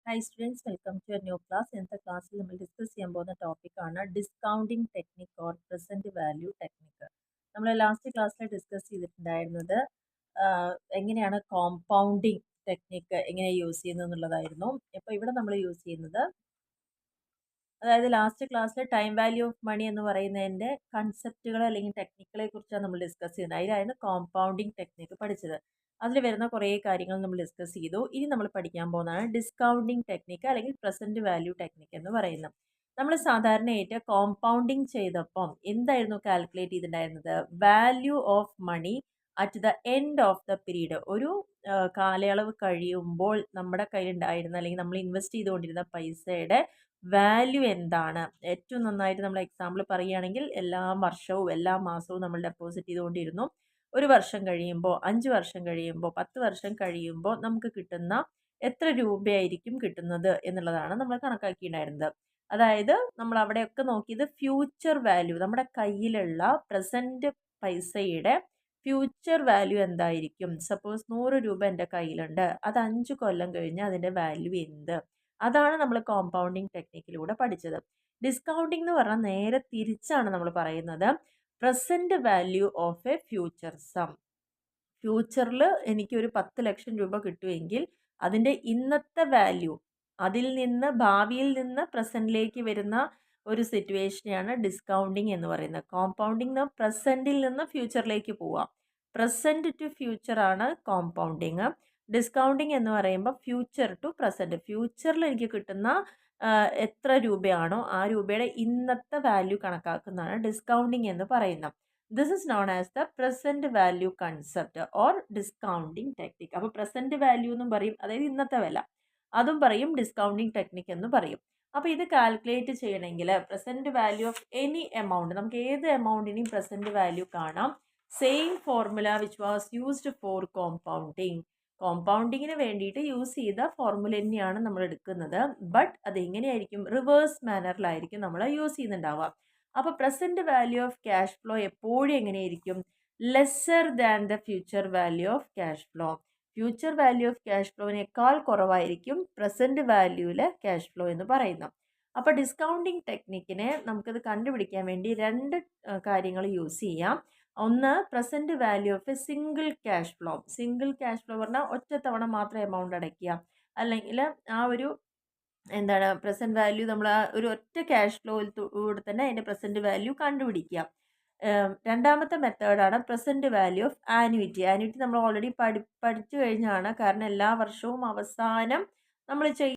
Hi students, welcome to a new class. ഇന്നത്തെ ക്ലാസ്സിൽ നമ്മൾ ഡിസ്കസ് ചെയ്യാൻ പോകുന്ന ടോപ്പിക്കാണ് discounting technique or present value technique. നമ്മൾ ലാസ്റ്റ് ക്ലാസ്സിൽ ഡിസ്കസ് ചെയ്തിട്ടുണ്ടായിരുന്നത് എങ്ങനെയാണ് കോമ്പൗണ്ടിങ് ടെക്നിക്ക് എങ്ങനെ യൂസ് ചെയ്യുന്നത് എന്നുള്ളതായിരുന്നു. അപ്പോൾ ഇവിടെ നമ്മൾ യൂസ് ചെയ്യുന്നത്, അതായത് ലാസ്റ്റ് ക്ലാസ്സിൽ ടൈം വാല്യൂ ഓഫ് മണി എന്ന് പറയുന്നതിൻ്റെ കൺസെപ്റ്റുകൾ അല്ലെങ്കിൽ ടെക്നിക്കുകളെ കുറിച്ചാണ് നമ്മൾ ഡിസ്കസ് ചെയ്യുന്നത്. അതിലായിരുന്നു കോമ്പൗണ്ടിങ് ടെക്നിക്ക് പഠിച്ചത്. അതിൽ വരുന്ന കുറേ കാര്യങ്ങൾ നമ്മൾ ഡിസ്കസ് ചെയ്തു. ഇനി നമ്മൾ പഠിക്കാൻ പോകുന്നതാണ് ഡിസ്കൗണ്ടിങ് ടെക്നിക്ക് അല്ലെങ്കിൽ പ്രസന്റ് വാല്യൂ ടെക്നിക്ക് എന്ന് പറയുന്നത്. നമ്മൾ സാധാരണയായിട്ട് കോമ്പൗണ്ടിങ് ചെയ്തപ്പം എന്തായിരുന്നു കാൽക്കുലേറ്റ് ചെയ്തിട്ടുണ്ടായിരുന്നത്? Value of money at the end of the period. ഒരു കാലയളവ് കഴിയുമ്പോൾ നമ്മുടെ കയ്യിലുണ്ടായിരുന്ന അല്ലെങ്കിൽ നമ്മൾ ഇൻവെസ്റ്റ് ചെയ്തുകൊണ്ടിരുന്ന പൈസയുടെ വാല്യൂ എന്താണ്? ഏറ്റവും നന്നായിട്ട് നമ്മൾ എക്സാമ്പിൾ പറയുകയാണെങ്കിൽ എല്ലാ വർഷവും എല്ലാ മാസവും നമ്മൾ ഡെപ്പോസിറ്റ് ചെയ്തുകൊണ്ടിരുന്നു. ഒരു വർഷം കഴിയുമ്പോൾ, 5 വർഷം കഴിയുമ്പോൾ, 10 വർഷം കഴിയുമ്പോൾ നമുക്ക് കിട്ടുന്ന എത്ര രൂപയായിരിക്കും കിട്ടുന്നത് എന്നുള്ളതാണ് നമ്മൾ കണക്കാക്കിയിട്ടുണ്ടായിരുന്നത്. അതായത് നമ്മൾ അവിടെയൊക്കെ നോക്കിയത് ഫ്യൂച്ചർ വാല്യൂ, നമ്മുടെ കയ്യിലുള്ള പ്രസൻറ്റ് പൈസയുടെ ഫ്യൂച്ചർ വാല്യൂ എന്തായിരിക്കും. സപ്പോസ് 100 രൂപ എൻ്റെ കയ്യിലുണ്ട്, അത് 5 കൊല്ലം കഴിഞ്ഞ് അതിൻ്റെ വാല്യൂ എന്ത്? അതാണ് നമ്മൾ കോമ്പൗണ്ടിങ് ടെക്നിക്കിലൂടെ പഠിച്ചത്. ഡിസ്കൗണ്ടിങ് എന്ന് പറഞ്ഞാൽ നേരെ തിരിച്ചാണ് നമ്മൾ പറയുന്നത്. Present value of a future sum. ഫ്യൂച്ചറിൽ എനിക്കൊരു 10 ലക്ഷം രൂപ കിട്ടുമെങ്കിൽ അതിൻ്റെ ഇന്നത്തെ വാല്യൂ, അതിൽ നിന്ന് ഭാവിയിൽ നിന്ന് പ്രസൻറ്റിലേക്ക് വരുന്ന ഒരു സിറ്റുവേഷനെയാണ് ഡിസ്കൗണ്ടിങ് എന്ന് പറയുന്നത്. കോമ്പൗണ്ടിങ് പ്രസൻറ്റിൽ നിന്ന് ഫ്യൂച്ചറിലേക്ക് പോവാം. പ്രസൻറ്റ് ടു ഫ്യൂച്ചർ ആണ് കോമ്പൗണ്ടിങ്. ഡിസ്കൗണ്ടിങ് എന്ന് പറയുമ്പോൾ ഫ്യൂച്ചർ ടു പ്രസൻറ്റ്. ഫ്യൂച്ചറിൽ എനിക്ക് കിട്ടുന്ന എത്ര രൂപയാണോ ആ രൂപയുടെ ഇന്നത്തെ വാല്യൂ കണക്കാക്കുന്നതാണ് ഡിസ്കൗണ്ടിങ് എന്ന് പറയുന്നത്. This is known as the present value concept or discounting technique. അപ്പോൾ പ്രസൻറ്റ് വാല്യൂ എന്നും പറയും, അതായത് ഇന്നത്തെ വില, അതും പറയും ഡിസ്കൗണ്ടിങ് ടെക്നിക് എന്ന് പറയും. അപ്പോൾ ഇത് കാൽക്കുലേറ്റ് ചെയ്യണമെങ്കിൽ present value of any amount, നമുക്ക് ഏത് എമൗണ്ടിനെയും പ്രസൻറ്റ് വാല്യൂ കാണാം. Same formula which was used for compounding. കോമ്പൗണ്ടിങ്ങിന് വേണ്ടിയിട്ട് യൂസ് ചെയ്ത ഫോർമുല തന്നെയാണ് നമ്മൾ എടുക്കുന്നത്. ബട്ട് അത് എങ്ങനെയായിരിക്കും? റിവേഴ്സ് മാനറിലായിരിക്കും നമ്മൾ യൂസ് ചെയ്യുന്നുണ്ടാവുക. അപ്പോൾ present value of cash flow എപ്പോഴും എങ്ങനെയായിരിക്കും? Lesser than the future value of cash flow. Future value of cash ഫ്ലോവിനേക്കാൾ കുറവായിരിക്കും പ്രസൻറ്റ് വാല്യൂവിലെ ക്യാഷ് ഫ്ലോ എന്ന് പറയുന്നത്. അപ്പോൾ ഡിസ്കൗണ്ടിങ് ടെക്നിക്കിനെ നമുക്കത് കണ്ടുപിടിക്കാൻ വേണ്ടി രണ്ട് കാര്യങ്ങൾ യൂസ് ചെയ്യാം. ഒന്ന്, present value of A single cash flow. Single cash flow പറഞ്ഞാൽ ഒറ്റ തവണ മാത്രം എമൗണ്ട് അടയ്ക്കുക, അല്ലെങ്കിൽ ആ ഒരു എന്താണ് പ്രസൻറ്റ് വാല്യൂ നമ്മൾ ആ ഒരു ഒറ്റ ക്യാഷ് ഫ്ലോയിൽ കൂടെ തന്നെ അതിൻ്റെ പ്രസൻറ്റ് വാല്യൂ കണ്ടുപിടിക്കുക. രണ്ടാമത്തെ മെത്തേഡാണ് present value of annuity. Annuity നമ്മൾ ഓൾറെഡി പഠിച്ചു കഴിഞ്ഞാണ്. കാരണം എല്ലാ വർഷവും അവസാനം നമ്മൾ